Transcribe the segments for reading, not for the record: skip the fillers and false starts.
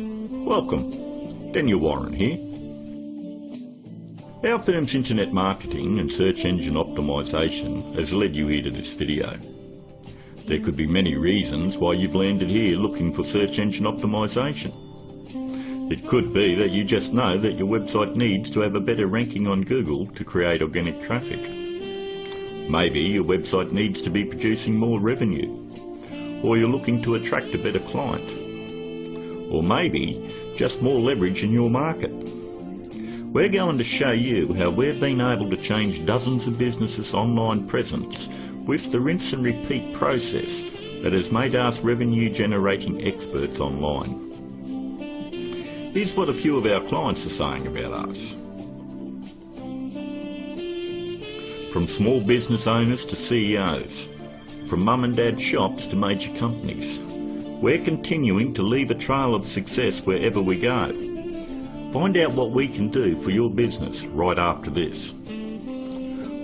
Welcome, Daniel Warren here. Our firm's internet marketing and search engine optimisation has led you here to this video. There could be many reasons why you've landed here looking for search engine optimisation. It could be that you just know that your website needs to have a better ranking on Google to create organic traffic. Maybe your website needs to be producing more revenue, or you're looking to attract a better client, or maybe just more leverage in your market. We're going to show you how we've been able to change dozens of businesses' online presence with the rinse and repeat process that has made us revenue generating experts online. Here's what a few of our clients are saying about us. From small business owners to CEOs, from mum and dad shops to major companies, we're continuing to leave a trail of success wherever we go. Find out what we can do for your business right after this.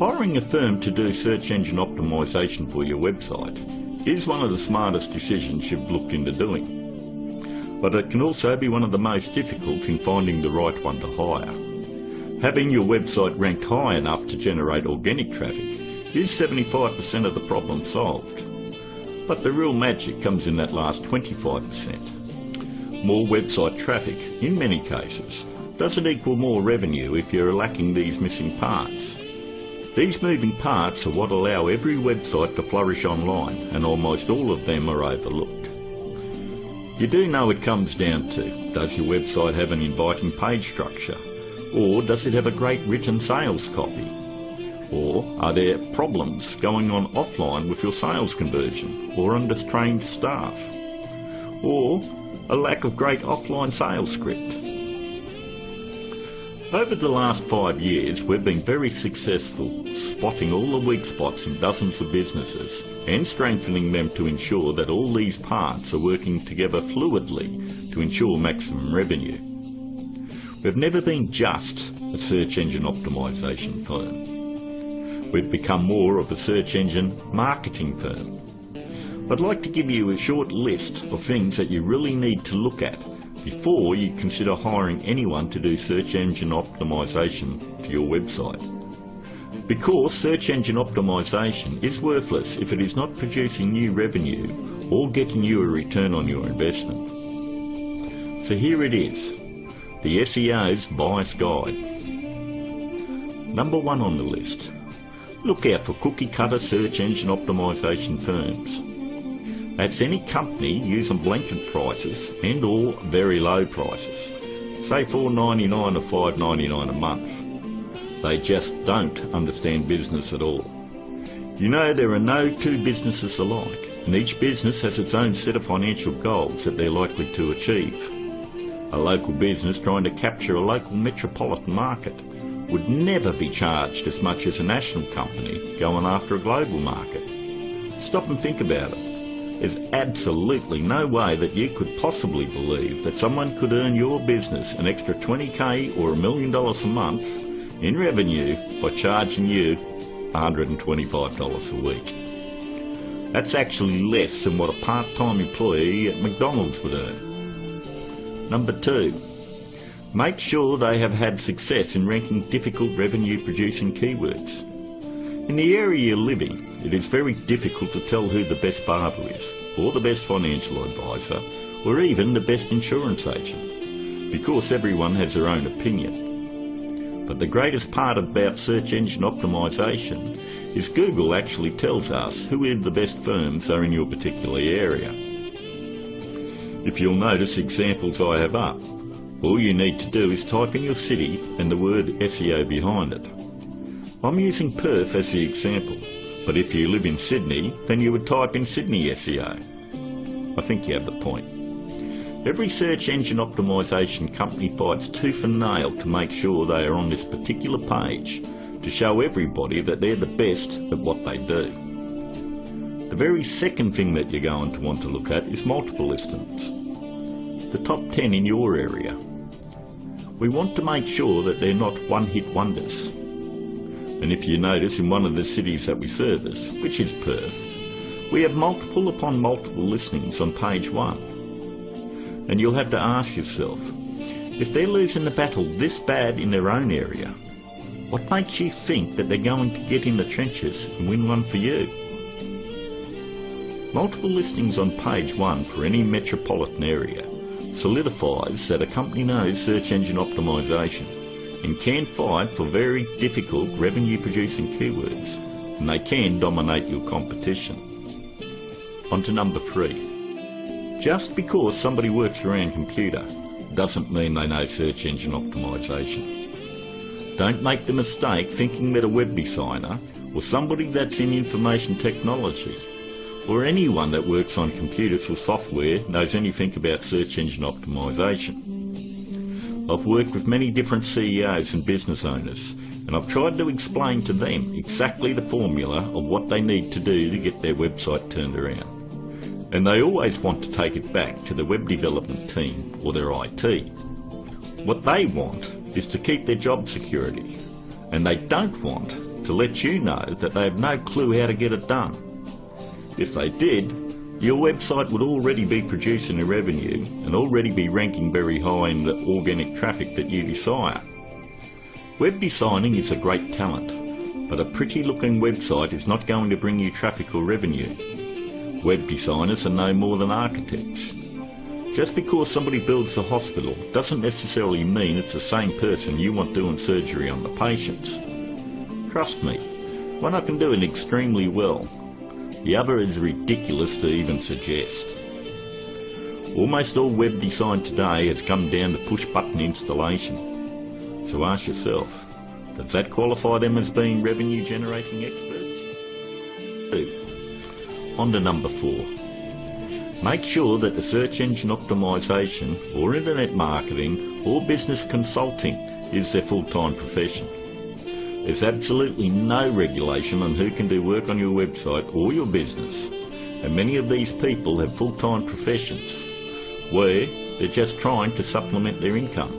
Hiring a firm to do search engine optimisation for your website is one of the smartest decisions you've looked into doing. But it can also be one of the most difficult in finding the right one to hire. Having your website ranked high enough to generate organic traffic is 75% of the problem solved. But the real magic comes in that last 25%. More website traffic, in many cases, doesn't equal more revenue if you're lacking these missing parts. These moving parts are what allow every website to flourish online, and almost all of them are overlooked. You do know it comes down to, does your website have an inviting page structure? Or does it have a great written sales copy? Or are there problems going on offline with your sales conversion or undertrained staff? Or a lack of great offline sales script? Over the last 5 years, we've been very successful spotting all the weak spots in dozens of businesses and strengthening them to ensure that all these parts are working together fluidly to ensure maximum revenue. We've never been just a search engine optimisation firm. We've become more of a search engine marketing firm. I'd like to give you a short list of things that you really need to look at before you consider hiring anyone to do search engine optimisation for your website. Because search engine optimisation is worthless if it is not producing new revenue or getting you a return on your investment. So here it is, the SEO's Bias Guide. Number 1 on the list. Look out for cookie cutter search engine optimisation firms. That's any company using blanket prices and or very low prices, say $4.99 or $5.99 a month. They just don't understand business at all. You know, there are no two businesses alike, and each business has its own set of financial goals that they're likely to achieve. A local business trying to capture a local metropolitan market would never be charged as much as a national company going after a global market. Stop and think about it. There's absolutely no way that you could possibly believe that someone could earn your business an extra $20,000 or $1 million a month in revenue by charging you $125 a week. That's actually less than what a part-time employee at McDonald's would earn. Number 2, make sure they have had success in ranking difficult revenue-producing keywords. In the area you live in, it is very difficult to tell who the best barber is, or the best financial advisor, or even the best insurance agent, because everyone has their own opinion. But the greatest part about search engine optimisation is Google actually tells us who the best firms are in your particular area. If you'll notice examples I have up, all you need to do is type in your city and the word SEO behind it. I'm using Perth as the example, but if you live in Sydney, then you would type in Sydney SEO. I think you have the point. Every search engine optimisation company fights tooth and nail to make sure they are on this particular page to show everybody that they're the best at what they do. The very second thing that you're going to want to look at is multiple listings. The top 10 in your area. We want to make sure that they're not one-hit wonders. And if you notice, in one of the cities that we service, which is Perth, we have multiple upon multiple listings on page 1. And you'll have to ask yourself, if they're losing the battle this bad in their own area, what makes you think that they're going to get in the trenches and win one for you? Multiple listings on page 1 for any metropolitan area solidifies that a company knows search engine optimization and can fight for very difficult revenue-producing keywords, and they can dominate your competition. On to number 3. Just because somebody works around computer doesn't mean they know search engine optimization. Don't make the mistake thinking that a web designer or somebody that's in information technology or anyone that works on computers or software knows anything about search engine optimization. I've worked with many different CEOs and business owners, and I've tried to explain to them exactly the formula of what they need to do to get their website turned around. And they always want to take it back to the web development team or their IT. What they want is to keep their job security, and they don't want to let you know that they have no clue how to get it done. If they did, your website would already be producing a revenue and already be ranking very high in the organic traffic that you desire. Web designing is a great talent, but a pretty looking website is not going to bring you traffic or revenue. Web designers are no more than architects. Just because somebody builds a hospital doesn't necessarily mean it's the same person you want doing surgery on the patients. Trust me, one I can do it extremely well. The other is ridiculous to even suggest. Almost all web design today has come down to push-button installation. So ask yourself, does that qualify them as being revenue-generating experts? 2. On to number 4. Make sure that the search engine optimization or internet marketing or business consulting is their full-time profession. There's absolutely no regulation on who can do work on your website or your business, and many of these people have full-time professions where they're just trying to supplement their income.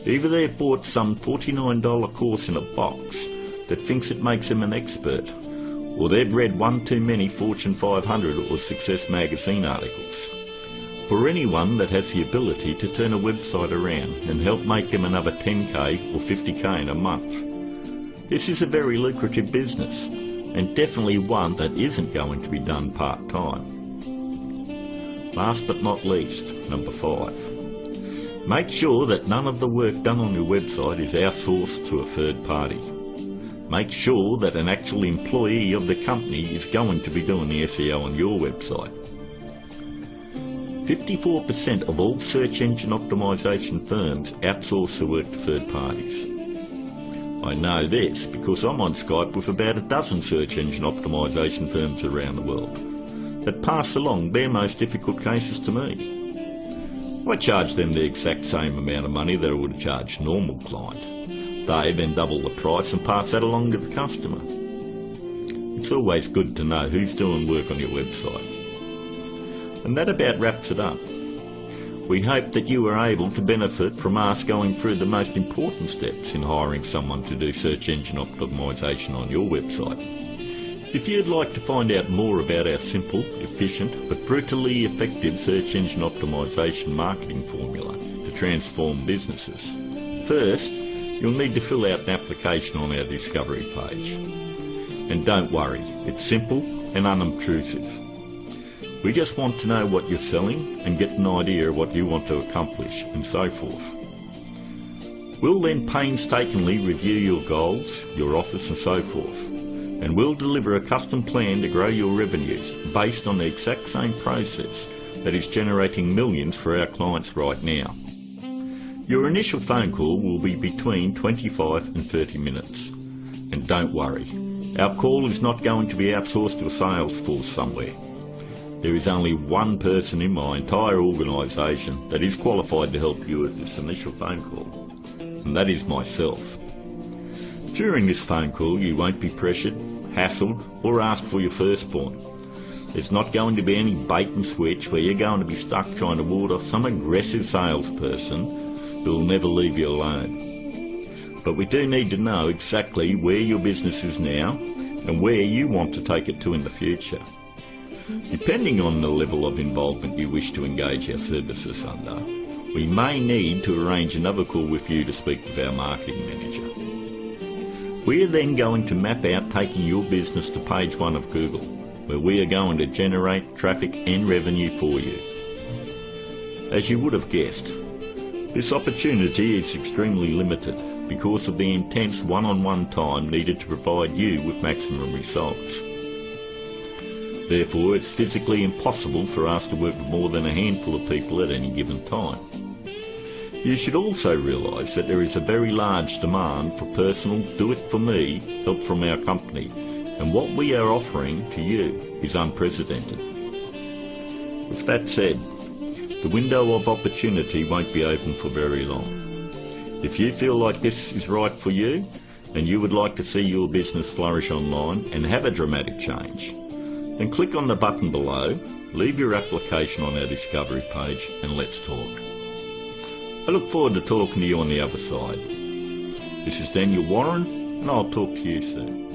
Either they've bought some $49 course in a box that thinks it makes them an expert, or they've read one too many Fortune 500 or Success magazine articles. For anyone that has the ability to turn a website around and help make them another 10k or 50k in a month, this is a very lucrative business, and definitely one that isn't going to be done part-time. Last but not least, number 5. Make sure that none of the work done on your website is outsourced to a third party. Make sure that an actual employee of the company is going to be doing the SEO on your website. 54% of all search engine optimization firms outsource the work to third parties. I know this because I'm on Skype with about a dozen search engine optimization firms around the world that pass along their most difficult cases to me. I charge them the exact same amount of money that I would charge a normal client. They then double the price and pass that along to the customer. It's always good to know who's doing work on your website. And that about wraps it up. We hope that you were able to benefit from us going through the most important steps in hiring someone to do search engine optimization on your website. If you'd like to find out more about our simple, efficient but brutally effective search engine optimization marketing formula to transform businesses, first you'll need to fill out an application on our discovery page. And don't worry, it's simple and unobtrusive. We just want to know what you're selling and get an idea of what you want to accomplish and so forth. We'll then painstakingly review your goals, your offers and so forth, and we'll deliver a custom plan to grow your revenues based on the exact same process that is generating millions for our clients right now. Your initial phone call will be between 25 and 30 minutes. And don't worry, our call is not going to be outsourced to a sales force somewhere. There is only one person in my entire organisation that is qualified to help you with this initial phone call, and that is myself. During this phone call you won't be pressured, hassled or asked for your firstborn. There's not going to be any bait and switch where you're going to be stuck trying to ward off some aggressive salesperson who will never leave you alone. But we do need to know exactly where your business is now and where you want to take it to in the future. Depending on the level of involvement you wish to engage our services under, we may need to arrange another call with you to speak with our marketing manager. We are then going to map out taking your business to page 1 of Google, where we are going to generate traffic and revenue for you. As you would have guessed, this opportunity is extremely limited because of the intense one-on-one time needed to provide you with maximum results. Therefore, it's physically impossible for us to work with more than a handful of people at any given time. You should also realise that there is a very large demand for personal do-it-for-me help from our company, and what we are offering to you is unprecedented. With that said, the window of opportunity won't be open for very long. If you feel like this is right for you, and you would like to see your business flourish online and have a dramatic change, then click on the button below, leave your application on our discovery page, and let's talk. I look forward to talking to you on the other side. This is Daniel Warren, and I'll talk to you soon.